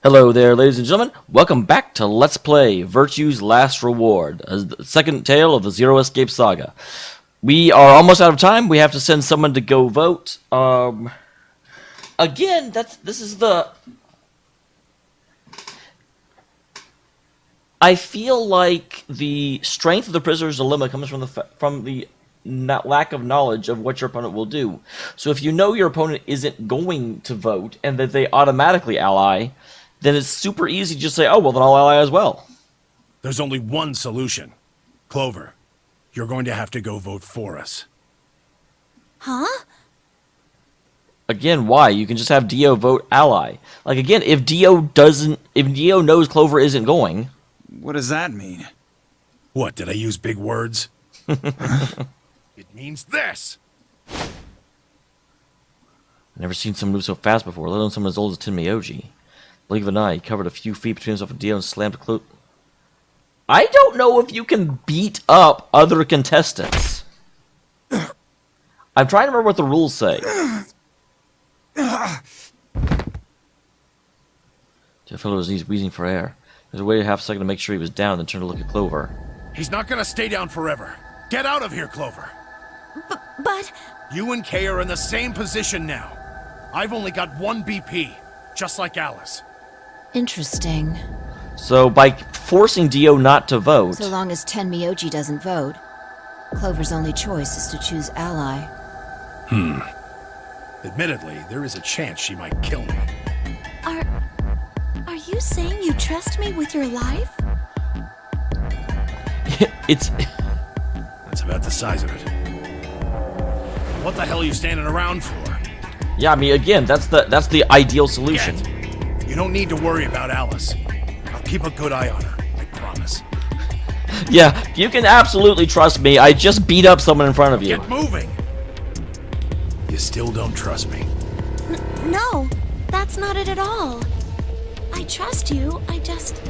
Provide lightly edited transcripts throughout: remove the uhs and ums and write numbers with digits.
Hello there, ladies and gentlemen. Welcome back to Let's Play Virtue's Last Reward, the second tale of the Zero Escape Saga. We are almost out of time. We have to send someone to go vote. Again, this is the... I feel like the strength of the prisoner's dilemma comes from the lack of knowledge of what your opponent will do. So if you know your opponent isn't going to vote and that they automatically ally, then it's super easy to just say, oh, well, then I'll ally as well. There's only one solution. Clover, you're going to have to go vote for us. Huh? Again, why? You can just have Dio vote ally. Like, again, if Dio knows Clover isn't going... What does that mean? What, did I use big words? It means this! I've never seen someone move so fast before, let alone someone as old as Dameol. Blink of an eye, he covered a few feet between himself and Dio and slammed close. I don't know if you can beat up other contestants. I'm trying to remember what the rules say. Dio fell to his knees, wheezing for air. There's a waited half a second to make sure he was down, then turned to look at Clover. He's not gonna stay down forever. Get out of here, Clover! But... You and Kay are in the same position now. I've only got one BP, just like Alice. Interesting. So, by forcing Dio not to vote... So long as Tenmyoji doesn't vote, Clover's only choice is to choose ally. Admittedly, there is a chance she might kill me. Are you saying you trust me with your life? It's... That's about the size of it. What the hell are you standing around for? Yeah, I mean, again, that's the ideal solution. You don't need to worry about Alice. I'll keep a good eye on her, I promise. Yeah, you can absolutely trust me. I just beat up someone in front of you. Get moving! You still don't trust me. No, that's not it at all. I trust you, I just...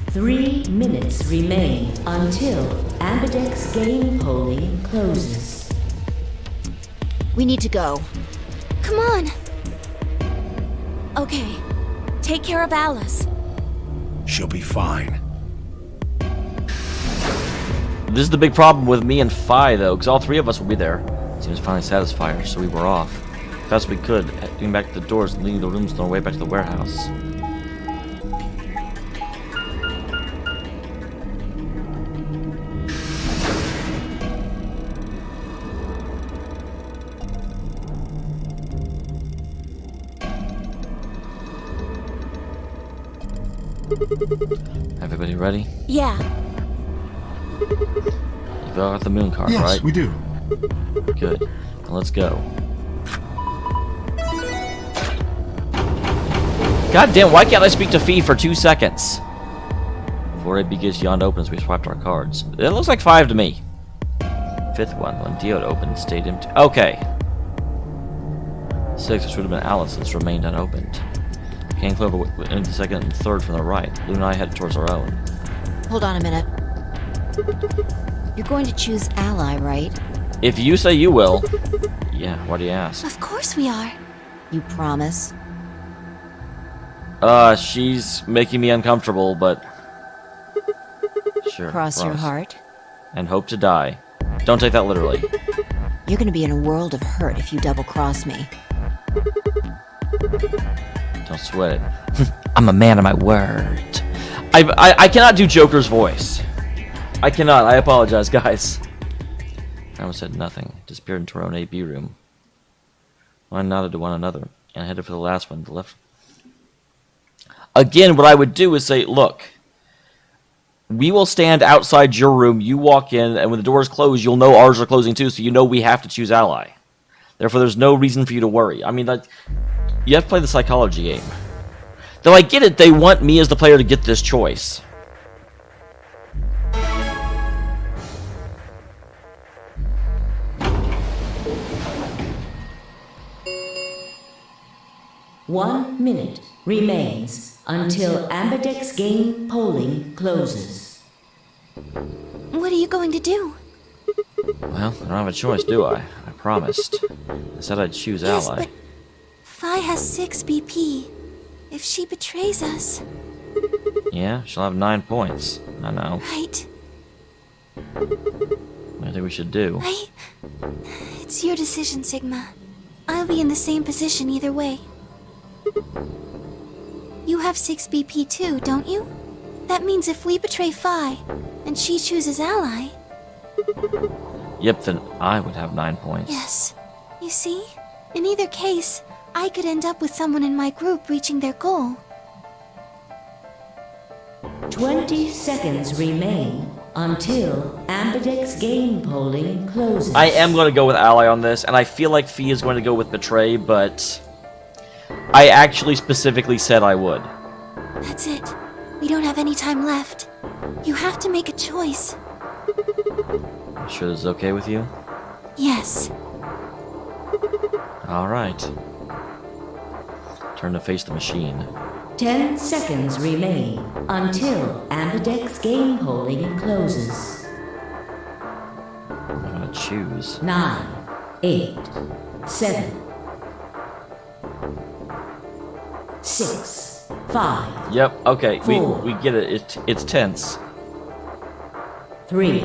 3 minutes remain until Ambidex game polling closes. We need to go. Come on. Okay, take care of Alice. She'll be fine. This is the big problem with me and Phi, though, because all three of us will be there. Seems finally satisfied her, so we were off. Fast as we could, getting back to the doors and leading the rooms on our way back to the warehouse. Everybody ready? Yeah. You've all got the moon card, Yes, right? we do. Good. Now let's go. God damn, why can't I speak to Fee for 2 seconds? Before it begins, yawned open as we swapped our cards. It looks like 5 to me. Fifth one, when Dio opened, stayed empty. Okay. 6, which would have been Alice's, remained unopened. King Clover went into the second and third from the right. Blue and I headed towards our own. Hold on a minute. You're going to choose ally, right? If you say you will. Yeah, why do you ask? Of course we are. You promise? She's making me uncomfortable, but... Sure. Cross your promise. heart. And hope to die. Don't take that literally. You're gonna be in a world of hurt if you double-cross me. Don't sweat it. I'm a man of my word. I cannot do Joker's voice. I cannot. I apologize, guys. I almost said nothing. Disappeared into our own AB room. I nodded to one another and headed for the last one, the left. Again, what I would do is say, look, we will stand outside your room, you walk in, and when the doors close, you'll know ours are closing too, so you know we have to choose ally. Therefore, there's no reason for you to worry. I mean, like, you have to play the psychology game. Though I get it, they want me as the player to get this choice. One minute remains until Ambidex game polling closes. What are you going to do? Well, I don't have a choice, do I? I promised. I said I'd choose Yes, ally. but Fi has 6 BP. If she betrays us... Yeah, she'll have 9 points. I know. Right. What do you think we should do? It's your decision, Sigma. I'll be in the same position either way. You have 6 BP too, don't you? That means if we betray Fi, and she chooses ally... Yep, then I would have 9 points. Yes. You see? In either case, I could end up with someone in my group reaching their goal. 20 seconds remain until Ambidex game polling closes. I am going to go with ally on this, and I feel like Fee is going to go with betray, but I actually specifically said I would. That's it. We don't have any time left. You have to make a choice. Sure this is okay with you? Yes. Alright. Turn to face the machine. 10 seconds remain until Ambidex game polling closes. I'm going to choose. 9, 8, 7, 6, 5. Yep, okay, Four. we get it. It's tense. 3,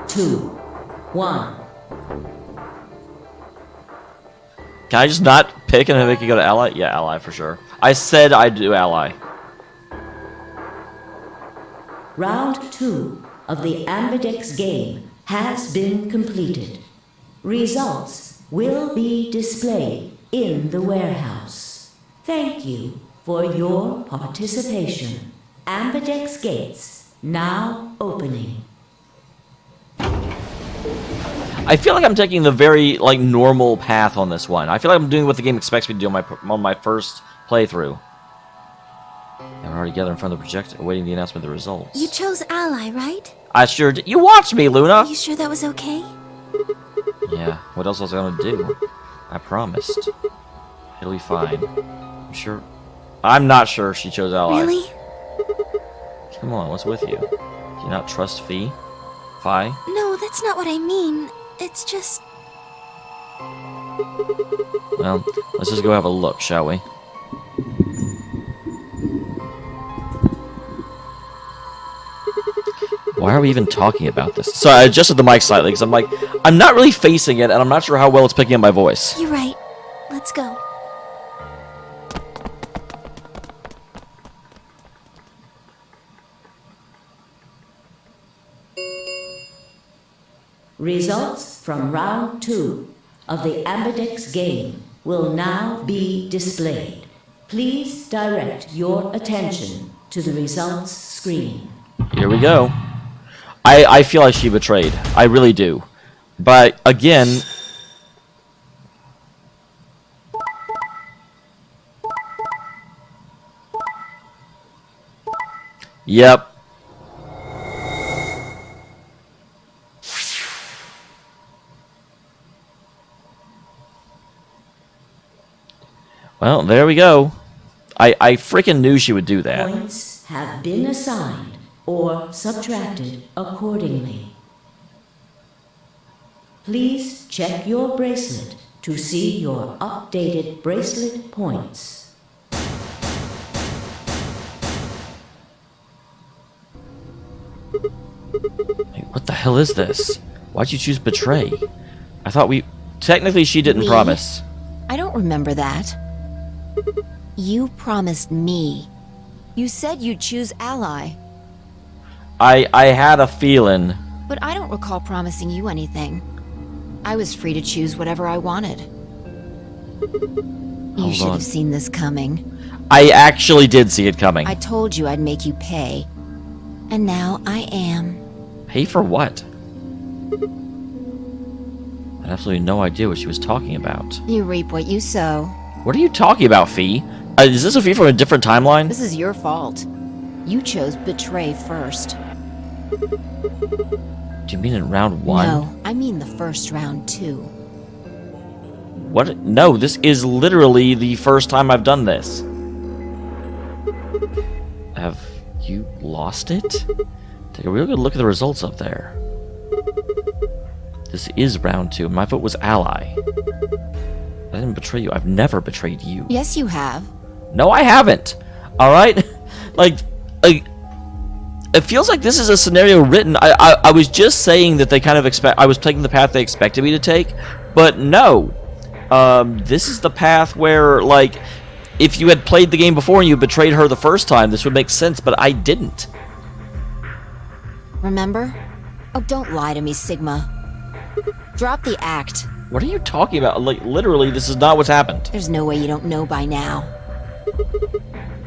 2, 1. Can I just not pick and make you go to ally? Yeah, ally for sure. I said I'd do ally. Round 2 of the Ambidex game has been completed. Results will be displayed in the warehouse. Thank you for your participation. Ambidex gates now opening. I feel like I'm taking the very normal path on this one. I feel like I'm doing what the game expects me to do on my first playthrough. And we're already together in front of the projector, awaiting the announcement of the results. You chose ally, right? I sure did. You watched me, Luna. Are you sure that was okay? Yeah. What else was I gonna do? I promised. It'll be fine. I'm sure. I'm not sure she chose ally. Really? Come on, what's with you? Do you not trust Fi? No, that's not what I mean. It's just... Well, let's just go have a look, shall we? Why are we even talking about this? So I adjusted the mic slightly because I'm not really facing it, and I'm not sure how well it's picking up my voice. You're right. Let's go. Results from round 2 of the Ambidex game will now be displayed. Please direct your attention to the results screen. Here we go. I feel like she betrayed. I really do. But, again... Yep. Well, there we go. I freaking knew she would do that. Points have been assigned or subtracted accordingly. Please check your bracelet to see your updated bracelet points. Hey, what the hell is this? Why'd you choose betray? I thought we... Technically, she didn't promise. I don't remember that. You promised me. You said you'd choose ally, I had a feeling. but I don't recall promising you anything. I was free to choose whatever I wanted. You Hold should on. have seen this coming. I actually did see it coming. I told you I'd make you pay. And now I am. Pay for what? I had absolutely no idea what she was talking about. You reap what you sow. What are you talking about, Fee? Is this a Fee from a different timeline? This is your fault. You chose betray first. Do you mean in round 1? No, I mean the first round too. What? No, this is literally the first time I've done this. Have you lost it? Take a real good look at the results up there. This is round 2. My vote was ally. I didn't betray you. I've never betrayed you. Yes, you have. No, I haven't. All right? like, it feels like this is a scenario written. I was just saying that they kind of I was taking the path they expected me to take, but no. This is the path where, like, if you had played the game before and you betrayed her the first time, this would make sense, but I didn't. Remember? Oh, don't lie to me, Sigma. Drop the act. What are you talking about? Like, literally, this is not what's happened. There's no way you don't know by now.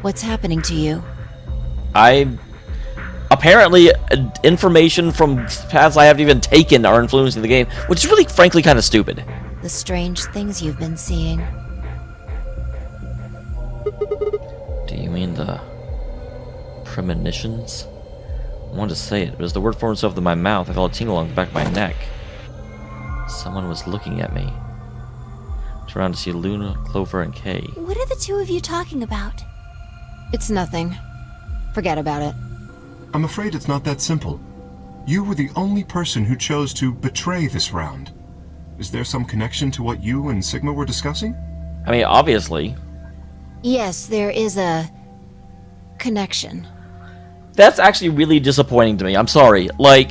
What's happening to you? Apparently, information from paths I haven't even taken are influencing the game, which is really, frankly, kind of stupid. The strange things you've been seeing. Do you mean the premonitions? I wanted to say it, but as the word formed itself in my mouth, I felt a tingle along the back of my neck. Someone was looking at me. I turned around to see Luna, Clover, and Kay. What are the two of you talking about? It's nothing. Forget about it. I'm afraid it's not that simple. You were the only person who chose to betray this round. Is there some connection to what you and Sigma were discussing? I mean, obviously. Yes, there is a connection. That's actually really disappointing to me. I'm sorry. Like,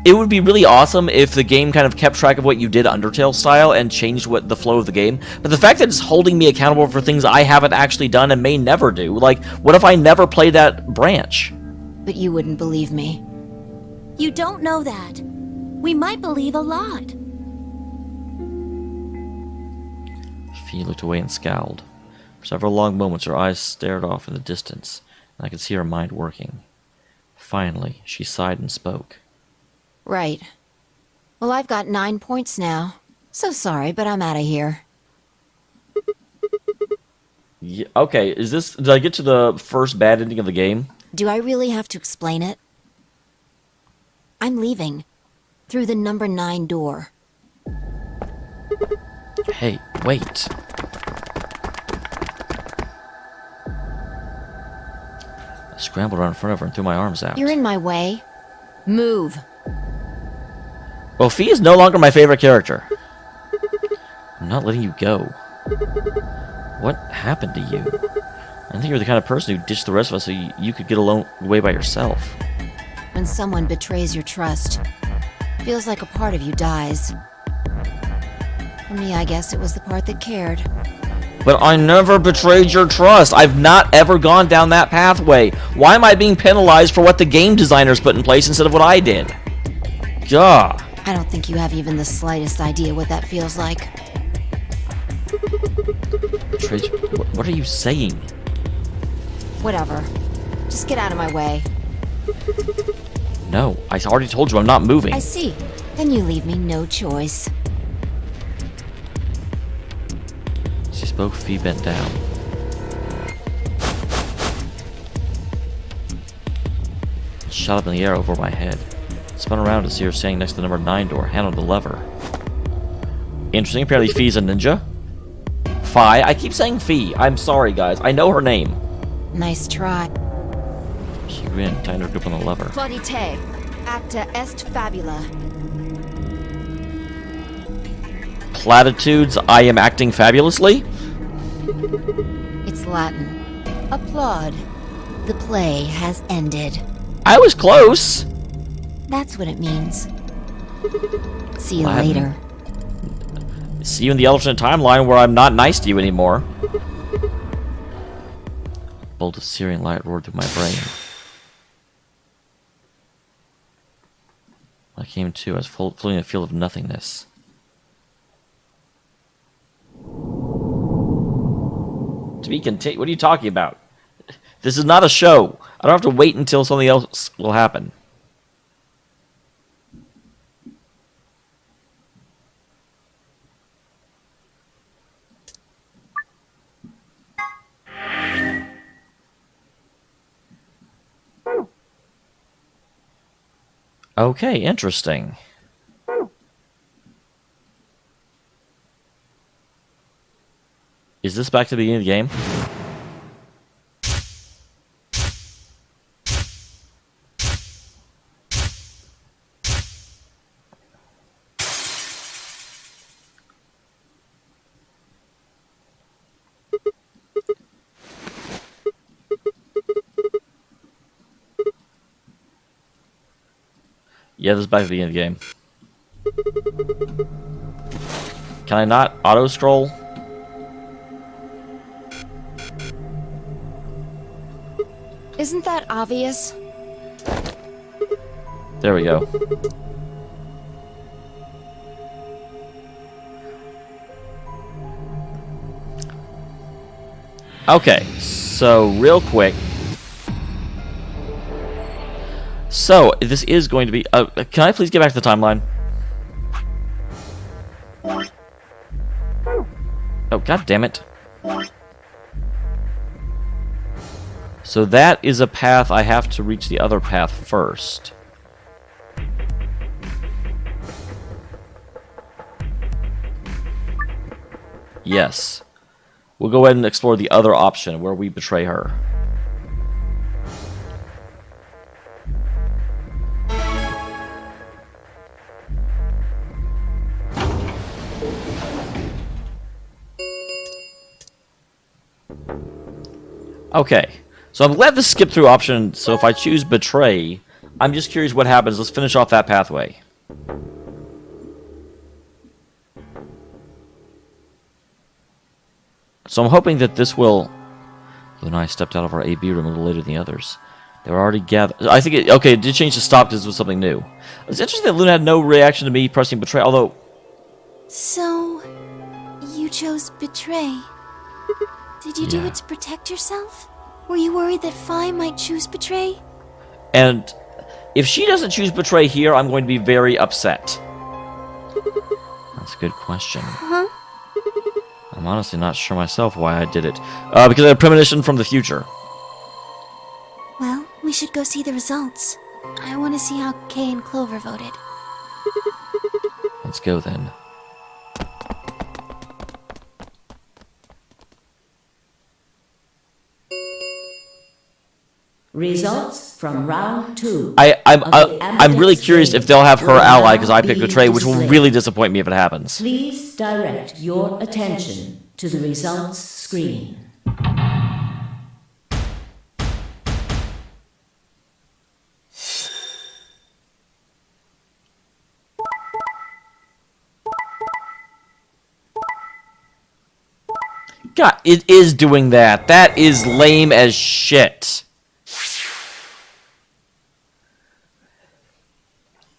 it would be really awesome if the game kind of kept track of what you did Undertale style and changed what the flow of the game. But the fact that it's holding me accountable for things I haven't actually done and may never do. Like, what if I never play that branch? But you wouldn't believe me. You don't know that. We might believe a lot. Fee looked away and scowled. For several long moments, her eyes stared off in the distance, and I could see her mind working. Finally, she sighed and spoke. Right. Well, I've got 9 points now. So sorry, but I'm out of here. Yeah, okay, is this... Did I get to the first bad ending of the game? Do I really have to explain it? I'm leaving. Through the number 9 door. Hey, wait. I scrambled around in front of her and threw my arms out. You're in my way. Move. Well, Fee is no longer my favorite character. I'm not letting you go. What happened to you? I think you're the kind of person who ditched the rest of us so you could get away by yourself. When someone betrays your trust, feels like a part of you dies. For me, I guess it was the part that cared. But I never betrayed your trust. I've not ever gone down that pathway. Why am I being penalized for what the game designers put in place instead of what I did? Gah. I don't think you have even the slightest idea what that feels like. What are you saying? Whatever. Just get out of my way. No, I already told you I'm not moving. I see. Then you leave me no choice. She spoke, Fee bent down. Shot up in the air over my head. Spun around to see her standing next to the number 9 door, hand on the lever. Interesting, apparently Fee's a ninja. Fi, I keep saying Fee. I'm sorry, guys. I know her name. Nice try. She grinned, tightened her grip on the lever. Plaudite, acta est fabula. Platitudes, I am acting fabulously? It's Latin. Applaud. The play has ended. I was close. That's what it means. See you Latin. later. See you in the alternate timeline where I'm not nice to you anymore. A bolt of searing light roared through my brain. When I came to, I was floating in a field of nothingness. To be continued. What are you talking about? This is not a show. I don't have to wait until something else will happen. Okay, interesting. Is this back to the beginning of the game? Yeah, this is back at the beginning of the game. Can I not auto-scroll? Isn't that obvious? There we go. Okay, so real quick. So, this is going to be... can I please get back to the timeline? Oh, god damn it. So that is a path I have to reach the other path first. Yes. We'll go ahead and explore the other option where we betray her. Okay. So I'm glad this skipped through option, so if I choose betray, I'm just curious what happens. Let's finish off that pathway. So I'm hoping that this will... Luna and I stepped out of our AB room a little later than the others. They were already gathered. I think it did change to stop because it was something new. It's interesting that Luna had no reaction to me pressing betray, although... So, you chose betray. Did you do it to protect yourself? Were you worried that Fi might choose betray? And if she doesn't choose betray here, I'm going to be very upset. That's a good question. Huh? I'm honestly not sure myself why I did it. Because I had a premonition from the future. Well, we should go see the results. I want to see how Kay and Clover voted. Let's go then. Results from round 2. I'm really curious if they'll have her ally because I picked betray, which will really disappoint me if it happens. Please direct your attention to the results screen. God, it is doing that. That is lame as shit.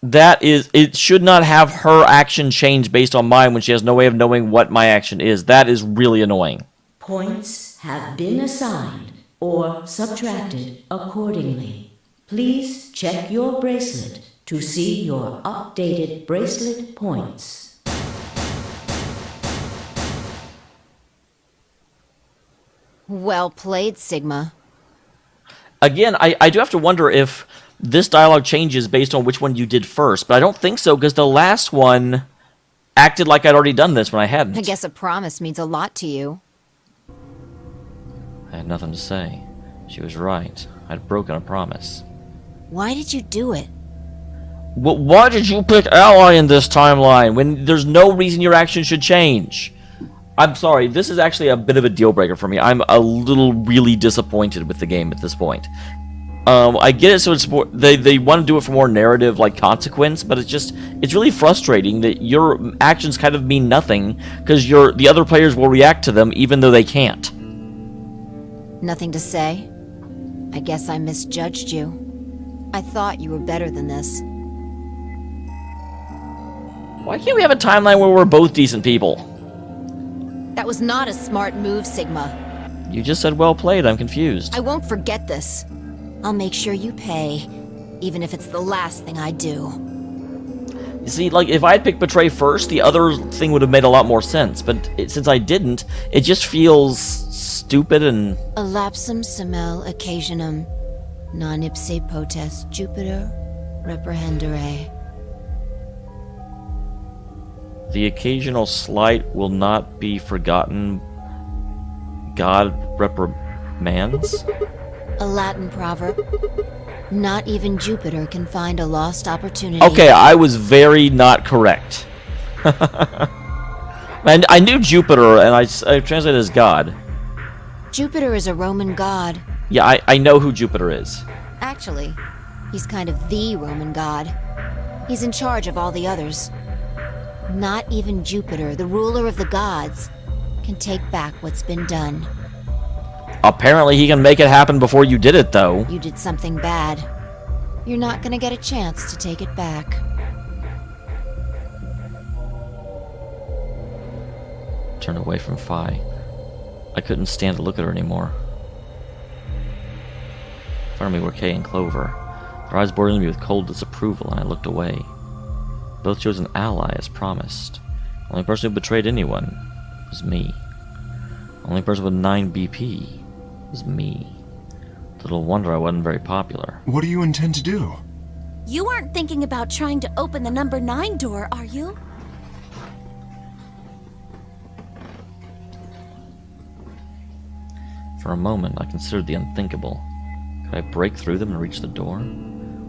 That is... It should not have her action change based on mine when she has no way of knowing what my action is. That is really annoying. Points have been assigned or subtracted accordingly. Please check your bracelet to see your updated bracelet points. Well played, Sigma. Again, I do have to wonder if this dialogue changes based on which one you did first, but I don't think so because the last one acted like I'd already done this when I hadn't. I guess a promise means a lot to you. I had nothing to say. She was right. I'd broken a promise. Why did you do it? Why did you pick ally in this timeline when there's no reason your action should change? I'm sorry, this is actually a bit of a deal breaker for me. I'm a little really disappointed with the game at this point. I get it, so it's more, they want to do it for more narrative, like, consequence, but it's really frustrating that your actions kind of mean nothing, because the other players will react to them even though they can't. Nothing to say? I guess I misjudged you. I thought you were better than this. Why can't we have a timeline where we're both decent people? That was not a smart move, Sigma. You just said well played, I'm confused. I won't forget this. I'll make sure you pay, even if it's the last thing I do. You see, like, if I had picked betray first, the other thing would have made a lot more sense, but since I didn't, it just feels stupid and... A lapsum semel occasionum, non ipse potest Jupiter reprehendere. The occasional slight will not be forgotten. God reprimands? A Latin proverb. Not even Jupiter can find a lost opportunity. Okay, I was very not correct. And I knew Jupiter, and I translated as God. Jupiter is a Roman god. Yeah, I know who Jupiter is. Actually, he's kind of the Roman god. He's in charge of all the others. Not even Jupiter, the ruler of the gods, can take back what's been done. Apparently he can make it happen before you did it, though. You did something bad. You're not gonna get a chance to take it back. Turned away from Phi. I couldn't stand to look at her anymore. In front of me were Kay and Clover. Their eyes bored into me with cold disapproval, and I looked away. Both chose an ally as promised. The only person who betrayed anyone was me. The only person with 9 BP was me. Little wonder I wasn't very popular. What do you intend to do? You aren't thinking about trying to open the number 9 door, are you? For a moment, I considered the unthinkable. Could I break through them and reach the door?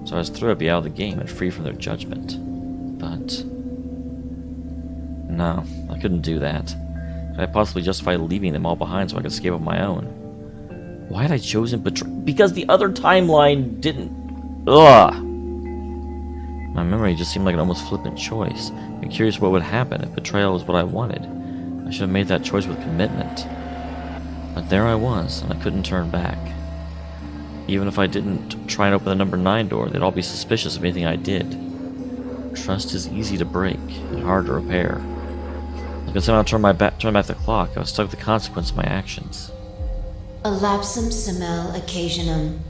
So I was through, I'd be out of the game and free from their judgment. But no, I couldn't do that. Could I possibly justify leaving them all behind so I could escape on my own? Why had I chosen betray? Because the other timeline didn't. Ugh. My memory just seemed like an almost flippant choice. I'm curious what would happen if betrayal was what I wanted. I should have made that choice with commitment. But there I was, and I couldn't turn back. Even if I didn't try and open the number 9 door, they'd all be suspicious of anything I did. Trust is easy to break and hard to repair. I could somehow turn back the clock. I was stuck with the consequence of my actions. A lapsum semel occasionum,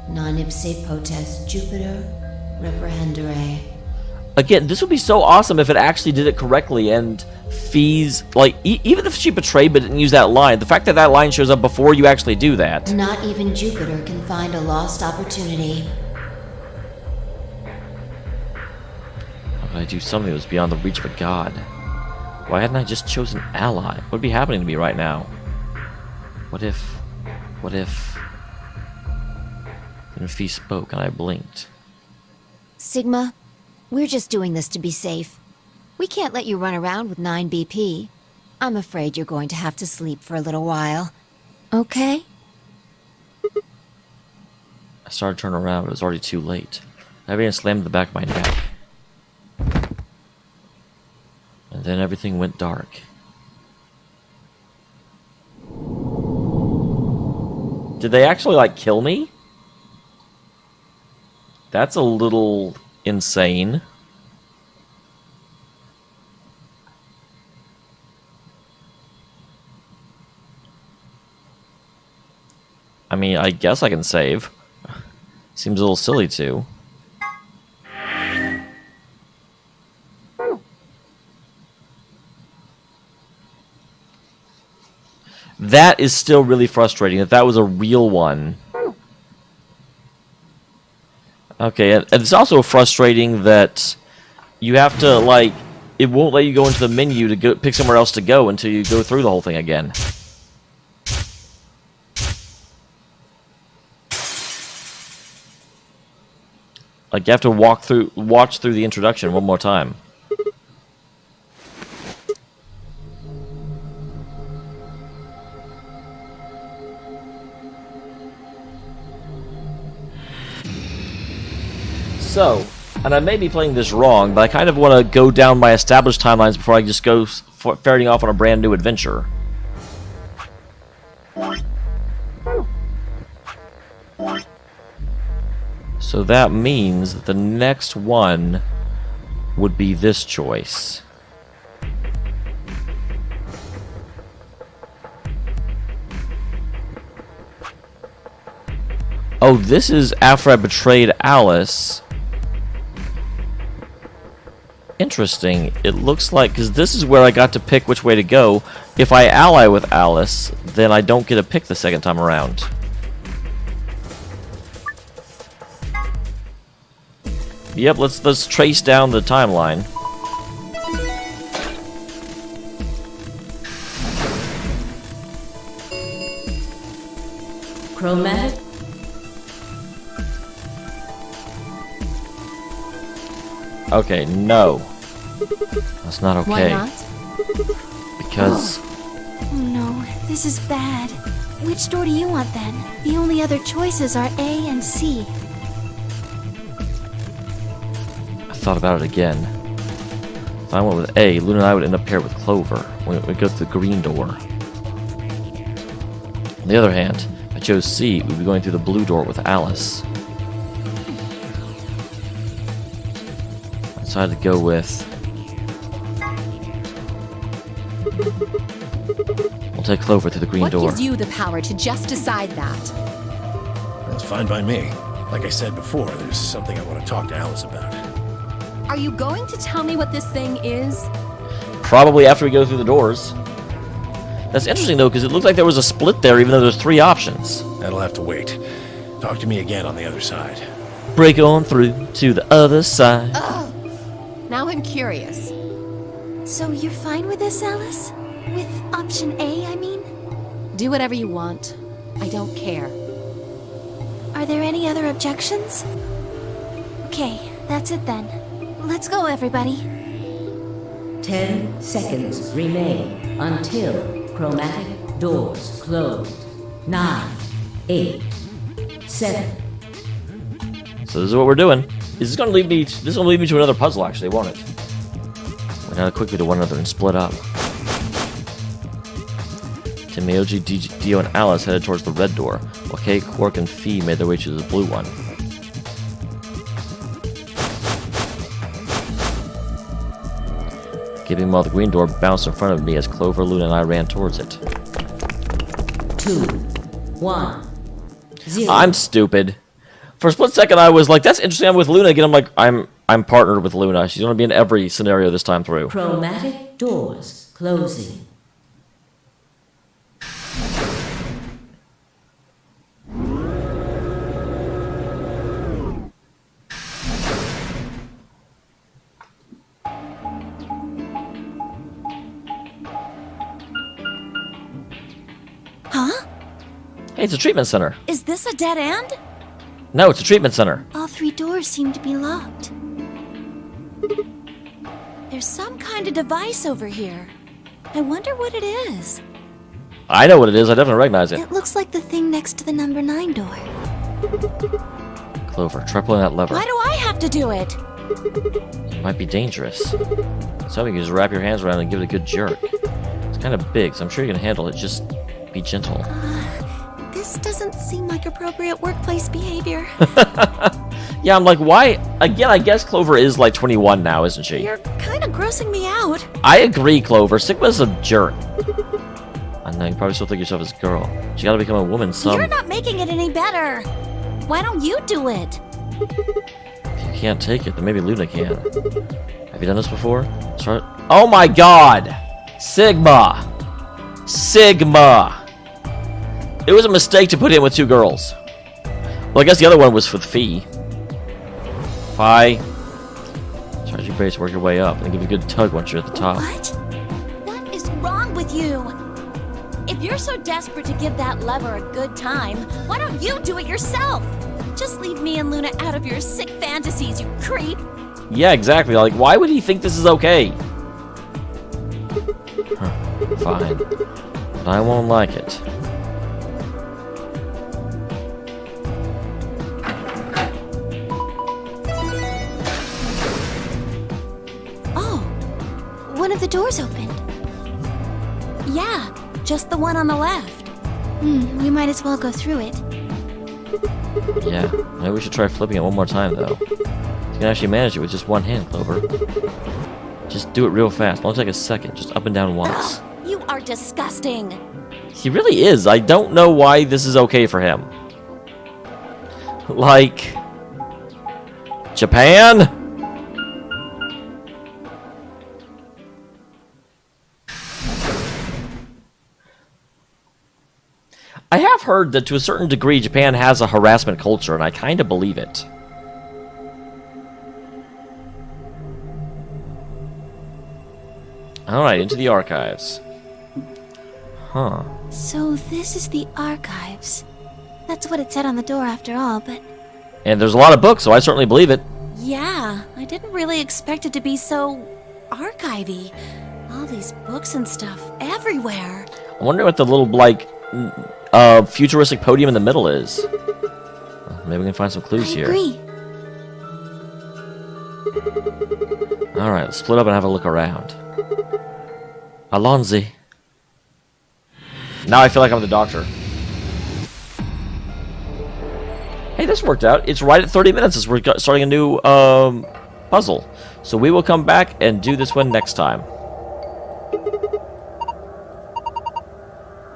non ipse potest Jupiter reprehendere. Again, this would be so awesome if it actually did it correctly and Fee's, like, even if she betrayed but didn't use that line, the fact that that line shows up before you actually do that. Not even Jupiter can find a lost opportunity. How could I do something that was beyond the reach of a god? Why hadn't I just chosen ally? What would be happening to me right now? What if... Then Fee spoke and I blinked. Sigma, we're just doing this to be safe. We can't let you run around with 9 BP. I'm afraid you're going to have to sleep for a little while. Okay? I started to turn around, but it was already too late. Everything slammed the back of my neck. And then everything went dark. Did they actually, like, kill me? That's a little insane. I mean, I guess I can save. Seems a little silly too. That is still really frustrating, if that was a real one. Okay, and it's also frustrating that you have to, like, it won't let you go into the menu to go pick somewhere else to go until you go through the whole thing again. Like, you have to watch through the introduction one more time. So, and I may be playing this wrong, but I kind of want to go down my established timelines before I just go ferreting off on a brand new adventure. So that means that the next one would be this choice. Oh, this is after I betrayed Alice. Interesting. It looks like, because this is where I got to pick which way to go. If I ally with Alice, then I don't get to pick the second time around. Yep, let's trace down the timeline. Chromatic. Okay, no. That's not okay. Why not? Because... Oh no, this is bad. Which door do you want then? The only other choices are A and C. I thought about it again. If I went with A, Luna and I would end up paired with Clover. We'd go through the green door. On the other hand, if I chose C, we'd be going through the blue door with Alice. I decided to go with... We'll take Clover through the green door. What gives you the power to just decide that? That's fine by me. Like I said before, there's something I want to talk to Alice about. Are you going to tell me what this thing is? Probably after we go through the doors. That's interesting, though, because it looked like there was a split there, even though there's 3 options. That'll have to wait. Talk to me again on the other side. Break on through to the other side. Now I'm curious. So you're fine with this, Alice? With option A, I mean? Do whatever you want. I don't care. Are there any other objections? Okay, that's it then. Let's go, everybody. 10 seconds remain until chromatic doors close. 9, 8, 7. So this is what we're doing. This is going to lead me. This is going to lead me to another puzzle, actually, won't it? We're gonna quickly to one another and split up. Dameol, Dio, and Alice headed towards the red door, while Kay, Quark, and Fee made their way to the blue one. Giving while the green door bounced in front of me as Clover, Luna, and I ran towards it. 2, 1, 0. I'm stupid. For a split second, I was like, "That's interesting." I'm with Luna again. I'm like, I'm partnered with Luna. She's gonna be in every scenario this time through. Chromatic doors closing. Huh? Hey, it's a treatment center. Is this a dead end? No, it's a treatment center. All 3 doors seem to be locked. There's some kind of device over here. I wonder what it is. I know what it is. I definitely recognize it. It looks like the thing next to the number 9 door. Clover, try pulling that lever. Why do I have to do it? It might be dangerous. So you can just wrap your hands around and give it a good jerk. It's kind of big, so I'm sure you can handle it. Just be gentle. This doesn't seem like appropriate workplace behavior. Yeah, I'm like, why? Again, I guess Clover is like 21 now, isn't she? You're kind of grossing me out. I agree, Clover. Sigma's a jerk. I know, you probably still think yourself as a girl. You gotta become a woman some... You're not making it any better. Why don't you do it? If you can't take it, then maybe Luna can. Have you done this before? Start... Oh my god! Sigma! Sigma! It was a mistake to put in with 2 girls. Well, I guess the other one was with Fee. Phi. Charge your base, work your way up, and give you a good tug once you're at the top. What? What is wrong with you? If you're so desperate to give that lever a good time, why don't you do it yourself? Just leave me and Luna out of your sick fantasies, you creep. Yeah, exactly. Like, why would he think this is okay? Fine. But I won't like it. Oh, one of the doors opened. Yeah, just the one on the left. We might as well go through it. Yeah, maybe we should try flipping it one more time, though. You can actually manage it with just one hand, Clover. Just do it real fast. It'll take a second. Just up and down once. You are disgusting. He really is. I don't know why this is okay for him. Like... Japan? I have heard that to a certain degree Japan has a harassment culture, and I kind of believe it. Alright, into the archives. Huh. So this is the archives. That's what it said on the door after all, but... And there's a lot of books, so I certainly believe it. Yeah, I didn't really expect it to be so... archivy. All these books and stuff everywhere. I'm wondering what the little, like... futuristic podium in the middle is. Well, maybe we can find some clues I here. agree. Alright, let's split up and have a look around. Alonzi. Now I feel like I'm the doctor. Hey, this worked out. It's right at 30 minutes as we're starting a new puzzle. So we will come back and do this one next time.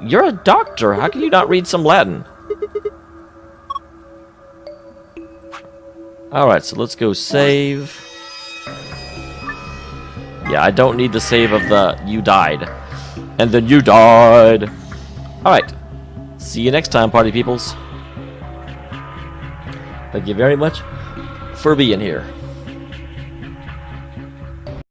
You're a doctor. How can you not read some Latin? Alright, so let's go save. Yeah, I don't need the save of the you died. And then you died. Alright. See you next time, party peoples. Thank you very much for being here.